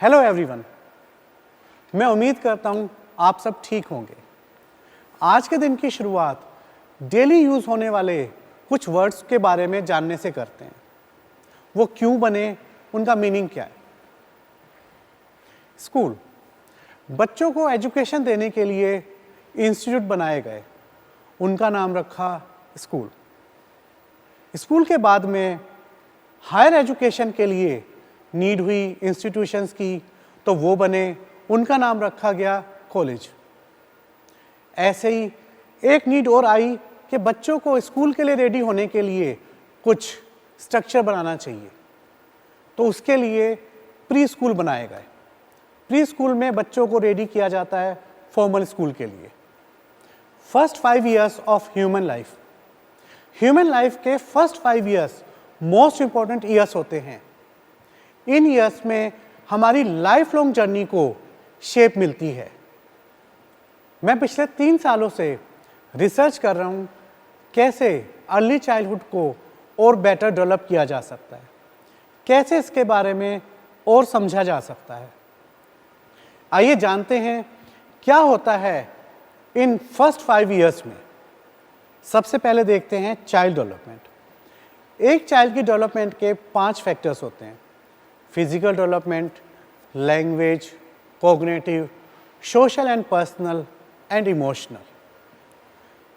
Hello everyone, मैं उम्मीद करता हूँ आप सब ठीक होंगे। आज के दिन की शुरुआत डेली यूज़ होने वाले कुछ वर्ड्स के बारे में जानने से करते हैं। वो क्यों बने, उनका मीनिंग क्या है। स्कूल, बच्चों को एजुकेशन देने के लिए इंस्टीट्यूट बनाए गए, उनका नाम रखा स्कूल। स्कूल के बाद में हायर एजुकेशन के लिए नीड हुई इंस्टीट्यूशंस की, तो वो बने, उनका नाम रखा गया कॉलेज। ऐसे ही एक नीड और आई कि बच्चों को स्कूल के लिए रेडी होने के लिए कुछ स्ट्रक्चर बनाना चाहिए, तो उसके लिए प्री स्कूल बनाए गए। प्री स्कूल में बच्चों को रेडी किया जाता है फॉर्मल स्कूल के लिए। First 5 years of human life के first 5 years most important years होते हैं। इन ईयर्स में हमारी लाइफ लॉन्ग जर्नी को शेप मिलती है। मैं पिछले 3 सालों से रिसर्च कर रहा हूँ कैसे अर्ली चाइल्डहुड को और बेटर डेवलप किया जा सकता है, कैसे इसके बारे में और समझा जा सकता है। आइए जानते हैं क्या होता है इन फर्स्ट 5 ईयर्स में। सबसे पहले देखते हैं चाइल्ड डेवलपमेंट। एक चाइल्ड की डेवलपमेंट के 5 फैक्टर्स होते हैं: physical development, language, cognitive, social and personal and emotional.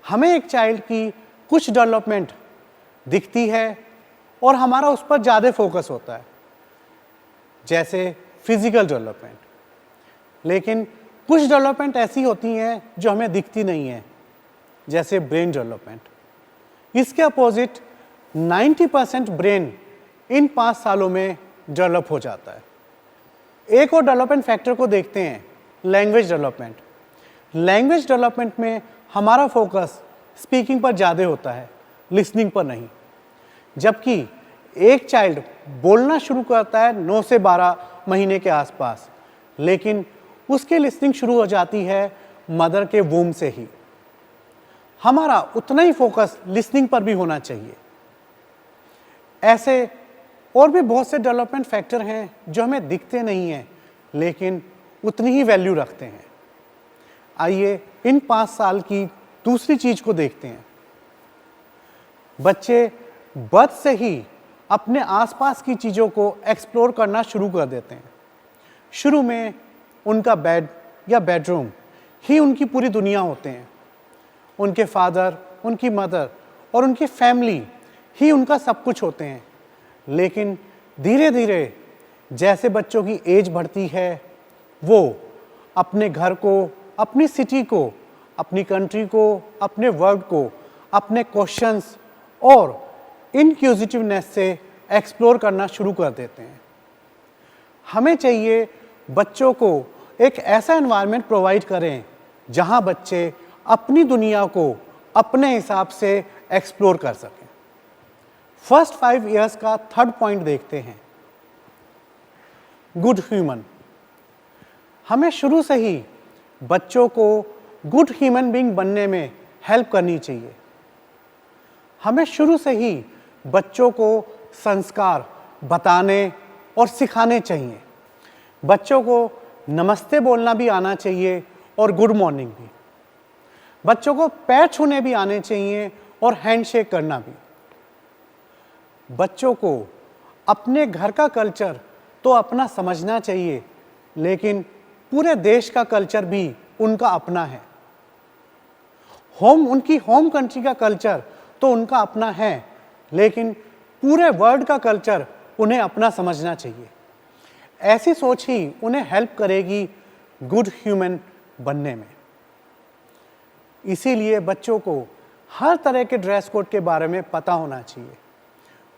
हमें एक चाइल्ड की कुछ डेवलपमेंट दिखती है और हमारा उस पर ज़्यादा फोकस होता है, जैसे फिजिकल डेवलपमेंट। लेकिन कुछ डेवलपमेंट ऐसी होती हैं जो हमें दिखती नहीं है, जैसे ब्रेन डेवलपमेंट। इसके अपोजिट 90% ब्रेन इन 5 सालों में डेवलप हो जाता है। एक और डेवलपमेंट फैक्टर को देखते हैं, लैंग्वेज डेवलपमेंट। लैंग्वेज डेवलपमेंट में हमारा फोकस स्पीकिंग पर ज़्यादा होता है, लिसनिंग पर नहीं। जबकि एक चाइल्ड बोलना शुरू करता है 9 से 12 महीने के आसपास, लेकिन उसकी लिसनिंग शुरू हो जाती है मदर के वूम से ही। हमारा उतना ही फोकस लिसनिंग पर भी होना चाहिए। ऐसे और भी बहुत से डेवलपमेंट फैक्टर हैं जो हमें दिखते नहीं हैं, लेकिन उतनी ही वैल्यू रखते हैं। आइए इन 5 साल की दूसरी चीज़ को देखते हैं। बच्चे बर्थ से ही अपने आसपास की चीज़ों को एक्सप्लोर करना शुरू कर देते हैं। शुरू में उनका बेड या बेडरूम ही उनकी पूरी दुनिया होते हैं। उनके फादर, उनकी मदर और उनकी फैमिली ही उनका सब कुछ होते हैं। लेकिन धीरे धीरे जैसे बच्चों की एज बढ़ती है, वो अपने घर को, अपनी सिटी को, अपनी कंट्री को, अपने वर्ल्ड को, अपने क्वेश्चंस और इनक्यूजिटिवनेस से एक्सप्लोर करना शुरू कर देते हैं। हमें चाहिए बच्चों को एक ऐसा एनवायरनमेंट प्रोवाइड करें जहां बच्चे अपनी दुनिया को अपने हिसाब से एक्सप्लोर कर सकें। फर्स्ट 5 ईयर्स का थर्ड पॉइंट देखते हैं, गुड ह्यूमन। हमें शुरू से ही बच्चों को गुड ह्यूमन बीइंग बनने में हेल्प करनी चाहिए। हमें शुरू से ही बच्चों को संस्कार बताने और सिखाने चाहिए। बच्चों को नमस्ते बोलना भी आना चाहिए और गुड मॉर्निंग भी। बच्चों को पैर छूने भी आने चाहिए और हैंडशेक करना भी। बच्चों को अपने घर का कल्चर तो अपना समझना चाहिए, लेकिन पूरे देश का कल्चर भी उनका अपना है। उनकी होम कंट्री का कल्चर तो उनका अपना है, लेकिन पूरे वर्ल्ड का कल्चर उन्हें अपना समझना चाहिए। ऐसी सोच ही उन्हें हेल्प करेगी गुड ह्यूमन बनने में। इसीलिए बच्चों को हर तरह के ड्रेस कोड के बारे में पता होना चाहिए।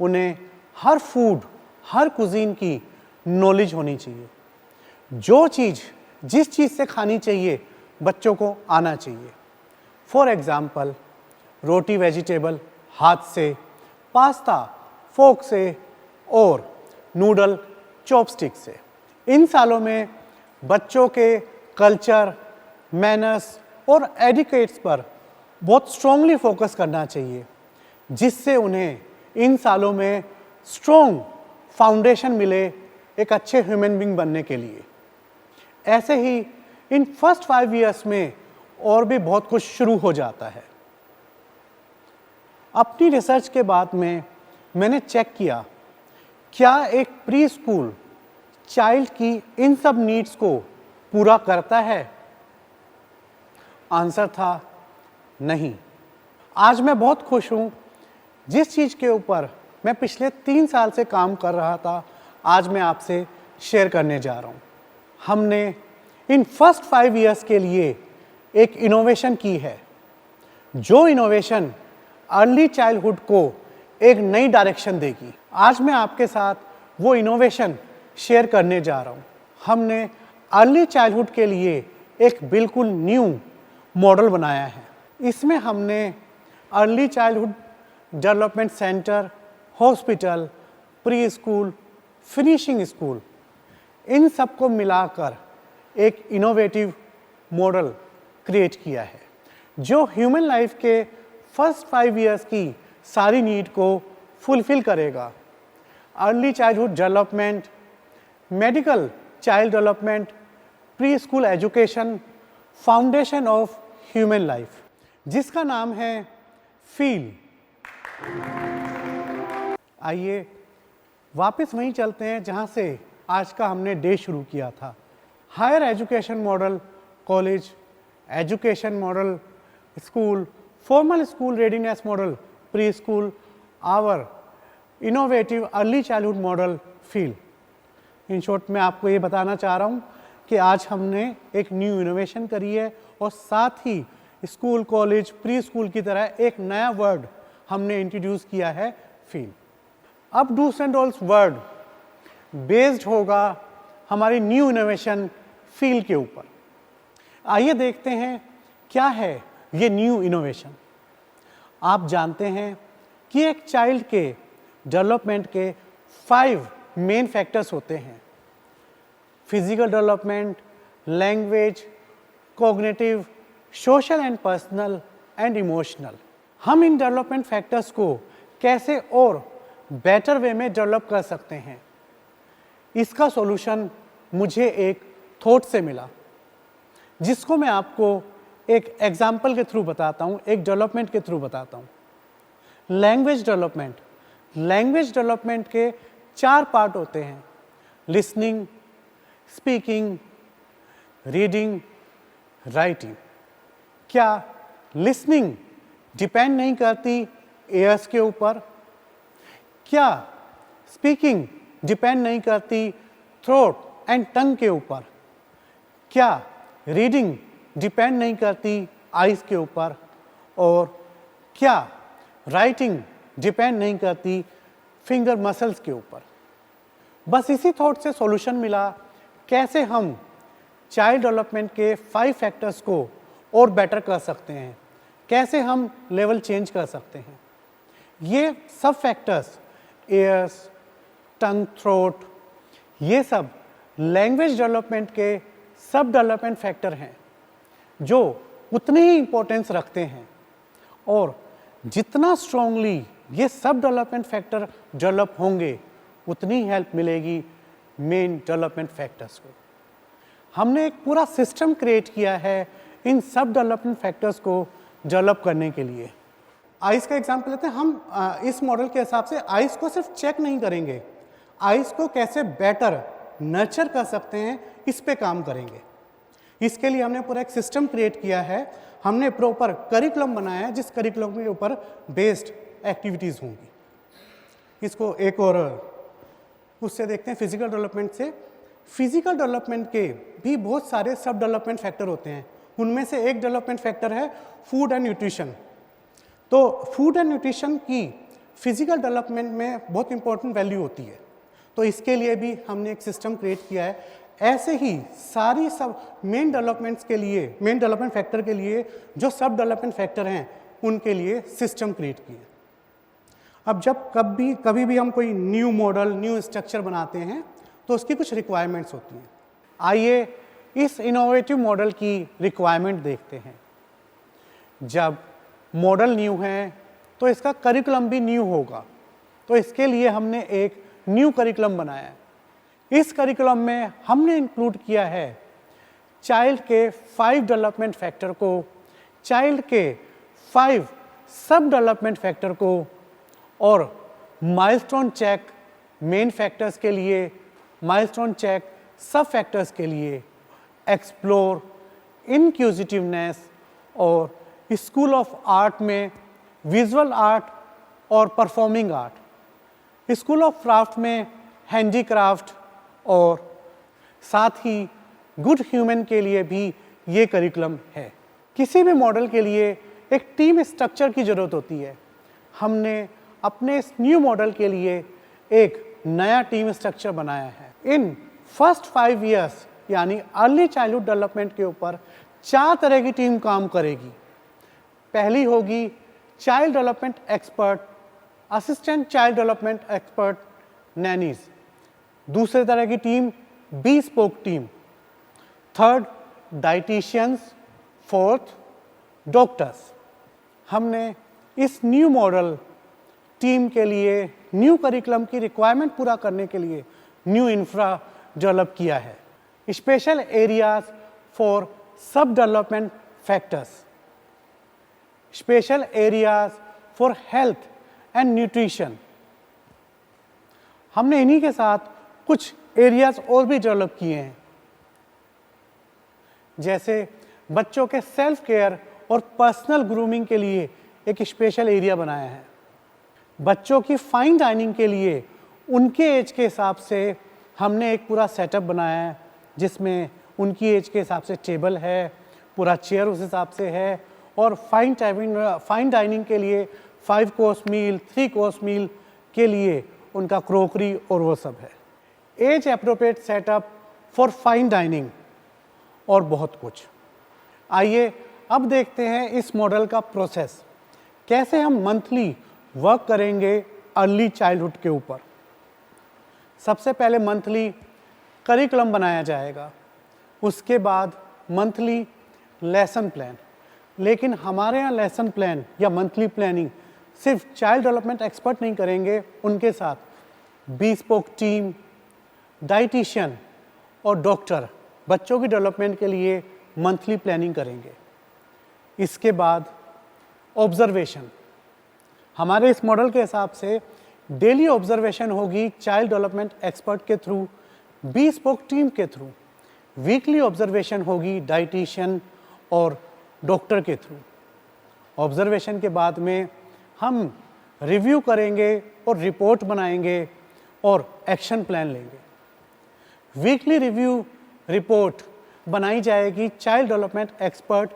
उन्हें हर फूड, हर कुजीन की नॉलेज होनी चाहिए। जो चीज़ जिस चीज़ से खानी चाहिए बच्चों को आना चाहिए। फॉर एग्ज़ाम्पल, रोटी वेजिटेबल हाथ से, पास्ता फोक से और नूडल चॉपस्टिक से। इन सालों में बच्चों के कल्चर, मैनर्स और एडिकेट्स पर बहुत स्ट्रांगली फोकस करना चाहिए, जिससे उन्हें इन सालों में स्ट्रॉन्ग फाउंडेशन मिले एक अच्छे ह्यूमन बीइंग बनने के लिए। ऐसे ही इन फर्स्ट 5 इयर्स में और भी बहुत कुछ शुरू हो जाता है। अपनी रिसर्च के बाद में मैंने चेक किया क्या एक प्री स्कूल चाइल्ड की इन सब नीड्स को पूरा करता है। आंसर था नहीं। आज मैं बहुत खुश हूं, जिस चीज़ के ऊपर मैं पिछले 3 साल से काम कर रहा था आज मैं आपसे शेयर करने जा रहा हूं। हमने इन फर्स्ट 5 इयर्स के लिए एक इनोवेशन की है, जो इनोवेशन अर्ली चाइल्डहुड को एक नई डायरेक्शन देगी। आज मैं आपके साथ वो इनोवेशन शेयर करने जा रहा हूँ। हमने अर्ली चाइल्डहुड के लिए एक बिल्कुल न्यू मॉडल बनाया है। इसमें हमने early childhood development centre, hospital, pre school, finishing school, इन सबको मिलाकर एक इनोवेटिव मॉडल क्रिएट किया है, जो ह्यूमन लाइफ के फर्स्ट 5 इयर्स की सारी नीड को फुलफिल करेगा। Early childhood development, medical child development, pre school education, foundation of human life, जिसका नाम है फील। आइए वापस वहीं चलते हैं जहां से आज का हमने डे शुरू किया था। Higher education model, college education model, school, formal school readiness model, pre school, our innovative early childhood model feel. In short मैं आपको ये बताना चाह रहा हूँ कि आज हमने एक न्यू इनोवेशन करी है और साथ ही स्कूल, कॉलेज, प्री स्कूल की तरह एक नया वर्ड हमने इंट्रोड्यूस किया है, फील। अब do's and don'ts word based होगा हमारी न्यू इनोवेशन फील के ऊपर। आइए देखते हैं क्या है ये न्यू इनोवेशन। आप जानते हैं कि एक चाइल्ड के डेवलपमेंट के 5 मेन फैक्टर्स होते हैं: physical development, language, cognitive, social and personal and emotional. हम इन डेवलपमेंट फैक्टर्स को कैसे और बेटर वे में डेवलप कर सकते हैं, इसका सॉल्यूशन मुझे एक थॉट से मिला, जिसको मैं आपको एक एग्जाम्पल के थ्रू बताता हूँ, एक डेवलपमेंट के थ्रू बताता हूँ। Language development. लैंग्वेज डेवलपमेंट के 4 पार्ट होते हैं: लिसनिंग, स्पीकिंग, रीडिंग, राइटिंग। क्या लिसनिंग डिपेंड नहीं करती एयर्स के ऊपर? क्या स्पीकिंग डिपेंड नहीं करती थ्रोट एंड टंग के ऊपर? क्या रीडिंग डिपेंड नहीं करती आइज के ऊपर? और क्या राइटिंग डिपेंड नहीं करती फिंगर मसल्स के ऊपर? बस इसी थॉट से सॉल्यूशन मिला कैसे हम चाइल्ड डेवलपमेंट के 5 फैक्टर्स को और बेटर कर सकते हैं, कैसे हम लेवल चेंज कर सकते हैं। ये सब फैक्टर्स, एयर्स, टंग, थ्रोट, ये सब लैंग्वेज डेवलपमेंट के सब डेवलपमेंट फैक्टर हैं, जो उतनी ही इंपॉर्टेंस रखते हैं। और जितना स्ट्रांगली ये सब डेवलपमेंट फैक्टर डेवलप होंगे, उतनी हेल्प मिलेगी मेन डेवलपमेंट फैक्टर्स को। हमने एक पूरा सिस्टम क्रिएट किया है इन सब डेवलपमेंट फैक्टर्स को डेवलप करने के लिए। आइस का एग्जाम्पल लेते हैं। हम इस मॉडल के हिसाब से आइस को सिर्फ चेक नहीं करेंगे, आइस को कैसे बेटर नर्चर कर सकते हैं, इस पे काम करेंगे। इसके लिए हमने पूरा एक सिस्टम क्रिएट किया है। हमने प्रॉपर करिकुलम बनाया है, जिस करिकुलम के ऊपर बेस्ड एक्टिविटीज़ होंगी। इसको एक और उससे देखते हैं, फिजिकल डेवलपमेंट से। फिजिकल डेवलपमेंट के भी बहुत सारे सब डेवलपमेंट फैक्टर होते हैं। उनमें से एक डेवलपमेंट फैक्टर है फूड एंड न्यूट्रिशन। तो फूड एंड न्यूट्रिशन की फिजिकल डेवलपमेंट में बहुत इंपॉर्टेंट वैल्यू होती है, तो इसके लिए भी हमने एक सिस्टम क्रिएट किया है। ऐसे ही सारी सब मेन डेवलपमेंट्स के लिए, मेन डेवलपमेंट फैक्टर के लिए जो सब डेवलपमेंट फैक्टर हैं, उनके लिए सिस्टम क्रिएट किए। अब जब कभी भी हम कोई न्यू मॉडल, न्यू स्ट्रक्चर बनाते हैं, तो उसकी कुछ रिक्वायरमेंट्स होती हैं। आइए इस इनोवेटिव मॉडल की रिक्वायरमेंट देखते हैं। जब मॉडल न्यू है तो इसका करिकुलम भी न्यू होगा, तो इसके लिए हमने एक न्यू करिकुलम बनाया है। इस करिकुलम में हमने इंक्लूड किया है चाइल्ड के 5 डेवलपमेंट फैक्टर को, चाइल्ड के 5 सब डेवलपमेंट फैक्टर को और माइलस्टोन चेक मेन फैक्टर्स के लिए, माइलस्टोन चेक सब फैक्टर्स के लिए, एक्सप्लोर, इंक्यूजिटिवनेस और स्कूल ऑफ आर्ट में विजुअल आर्ट और performing art, school of craft में हैंडीक्राफ्ट और साथ ही गुड ह्यूमन के लिए भी ये करिकुलम है। किसी भी मॉडल के लिए एक टीम स्ट्रक्चर की ज़रूरत होती है। हमने अपने इस न्यू मॉडल के लिए एक नया टीम स्ट्रक्चर बनाया है। इन फर्स्ट 5 इयर्स यानी अर्ली चाइल्डहुड डेवलपमेंट के ऊपर 4 तरह की टीम काम करेगी। पहली होगी child development expert, assistant child development expert, nannies. दूसरे तरह की team bespoke team, third dieticians, fourth doctors. हमने इस न्यू मॉडल टीम के लिए न्यू करिकुलम की रिक्वायरमेंट पूरा करने के लिए न्यू इंफ्रा डेवलप किया है। स्पेशल एरियाज फॉर सब development factors, special areas for health and nutrition. हमने इन्हीं के साथ कुछ एरियाज और भी डेवलप किए हैं, जैसे बच्चों के सेल्फ केयर और पर्सनल ग्रूमिंग के लिए एक स्पेशल एरिया बनाया है। बच्चों की फाइन डाइनिंग के लिए उनके एज के हिसाब से हमने एक पूरा सेटअप बनाया है, जिसमें उनकी एज के हिसाब से टेबल है, पूरा चेयर उस हिसाब से है और फाइन डाइनिंग के लिए 5 कोर्स मील, 3 कोर्स मील के लिए उनका क्रोकरी और वो सब है। Age appropriate setup for fine dining और बहुत कुछ। आइए अब देखते हैं इस मॉडल का प्रोसेस, कैसे हम मंथली वर्क करेंगे अर्ली चाइल्डहुड के ऊपर। सबसे पहले मंथली करिकुलम बनाया जाएगा, उसके बाद मंथली लेसन प्लान। लेकिन हमारे यहाँ लेसन प्लान या मंथली प्लानिंग सिर्फ चाइल्ड डेवलपमेंट एक्सपर्ट नहीं करेंगे, उनके साथ बी-स्पोक टीम, डाइटिशियन और डॉक्टर बच्चों की डेवलपमेंट के लिए मंथली प्लानिंग करेंगे। इसके बाद ऑब्जर्वेशन, हमारे इस मॉडल के हिसाब से डेली ऑब्जर्वेशन होगी चाइल्ड डेवलपमेंट एक्सपर्ट के थ्रू, बी-स्पोक टीम के थ्रू। वीकली ऑब्जर्वेशन होगी डाइटिशियन और डॉक्टर के थ्रू। ऑब्जर्वेशन के बाद में हम रिव्यू करेंगे और रिपोर्ट बनाएंगे और एक्शन प्लान लेंगे। वीकली रिव्यू रिपोर्ट बनाई जाएगी child development expert,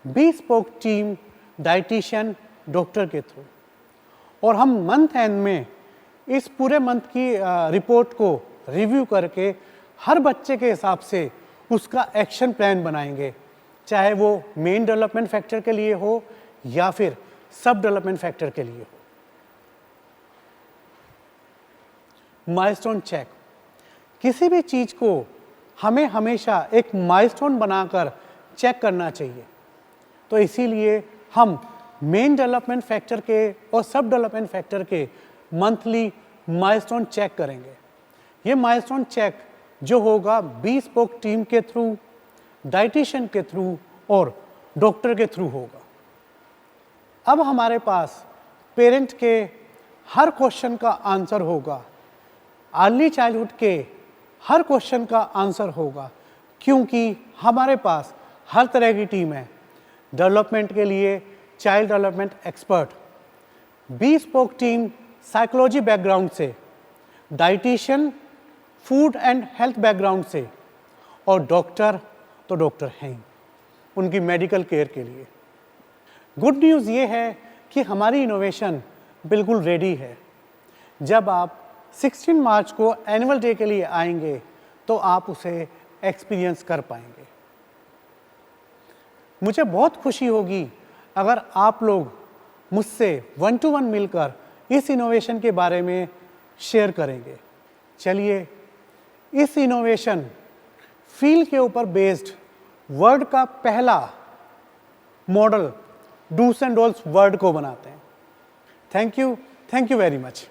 bespoke team, dietitian, doctor के थ्रू। और हम मंथ एंड में इस पूरे मंथ की रिपोर्ट को रिव्यू करके हर बच्चे के हिसाब से उसका एक्शन प्लान बनाएंगे, चाहे वो मेन डेवलपमेंट फैक्टर के लिए हो या फिर सब डेवलपमेंट फैक्टर के लिए हो। माइलस्टोन चेक, किसी भी चीज़ को हमें हमेशा एक माइलस्टोन बनाकर चेक करना चाहिए, तो इसीलिए हम मेन डेवलपमेंट फैक्टर के और सब डेवलपमेंट फैक्टर के मंथली माइलस्टोन चेक करेंगे। ये माइलस्टोन चेक जो होगा बी-स्पोक टीम के थ्रू, डाइटिशियन के थ्रू और डॉक्टर के थ्रू होगा। अब हमारे पास पेरेंट के हर क्वेश्चन का आंसर होगा, अर्ली चाइल्डहुड के हर क्वेश्चन का आंसर होगा, क्योंकि हमारे पास हर तरह की टीम है। डेवलपमेंट के लिए child development expert, bespoke team psychology background से, dietitian food and health background से और डॉक्टर तो डॉक्टर हैं उनकी मेडिकल केयर के लिए। गुड न्यूज़ ये है कि हमारी इनोवेशन बिल्कुल रेडी है। जब आप 16 मार्च को एनुअल डे के लिए आएंगे तो आप उसे एक्सपीरियंस कर पाएंगे। मुझे बहुत खुशी होगी अगर आप लोग मुझसे 1-to-1 मिलकर इस इनोवेशन के बारे में शेयर करेंगे। चलिए इस इनोवेशन फील्ड के ऊपर बेस्ड वर्ड का पहला model do's and dolls word को बनाते हैं। Thank you very much.